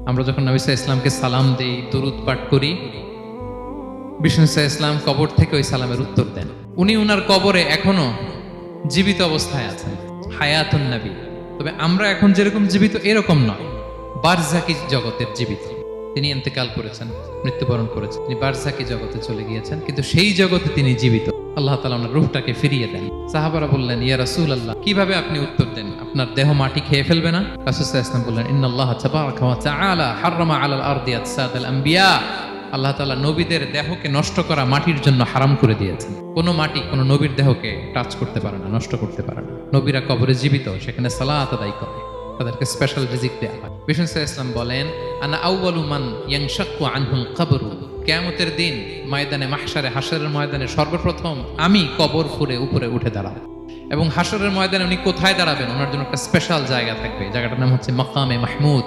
আমরা যখন নবী সাল্লাল্লাহু আলাইহি ইসলামকে সালাম দেই, দরুদ পাঠ করি, বিষ্ণু সাল্লাল্লাহু আলাইহি ইসলাম কবর থেকে ওই সালামের উত্তর দেন। উনি উনার কবরে এখনো জীবিত অবস্থায় আছেন, হায়াতুন নবী। তবে আমরা এখন যেরকম জীবিত এরকম নয়, বারজাকি জগতের জীবিত। তিনি ইন্তেকাল করেছেন, মৃত্যুবরণ করেছেন, তিনি বারজাকি জগতে চলে গিয়েছেন, কিন্তু সেই জগতে তিনি জীবিত। আল্লাহ তাআলা ওনার রূহটাকে ফিরিয়ে দেন। সাহাবারা বললেন, ইয়া রাসূলুল্লাহ, কিভাবে আপনি উত্তর দেন? আপনার দেহ মাটি খেয়ে ফেলবে না? রাসূল সাল্লাল্লাহু আলাইহি ওয়াসাল্লাম বললেন, ইন্নাল্লাহ তাবারাকা ওয়া তাআলা হাররামা আলাল আরদি আজসাদাল আম্বিয়া। আল্লাহ তাআলা নবীদের দেহকে নষ্ট করা মাটির জন্য হারাম করে দিয়েছেন। কোনো মাটি কোনো নবীর দেহকে টাচ করতে পারে না, নষ্ট করতে পারে না। নবীরা কবরে জীবিত, সেখানে সালাত আদায় করে, তাদেরকে স্পেশাল রিজিক দেয়া হয়। বিষ্ণু সাল্লাল্লাহু আলাইহি ওয়াসাল্লাম বলেন, আনা আউয়ালু মান ইয়ানশাক্কু আনহুল কবরু। কিয়ামতের দিন ময়দানে মাহশারে, হাশরের ময়দানে সর্বপ্রথম আমি কবর ফুঁড়ে উপরে উঠে দাঁড়াবো। এবং হাশরের ময়দানে উনি কোথায় দাঁড়াবেন? ওনার জন্য একটা স্পেশাল জায়গা থাকবে, জায়গাটার নাম হচ্ছে মাকামে মাহমুদ।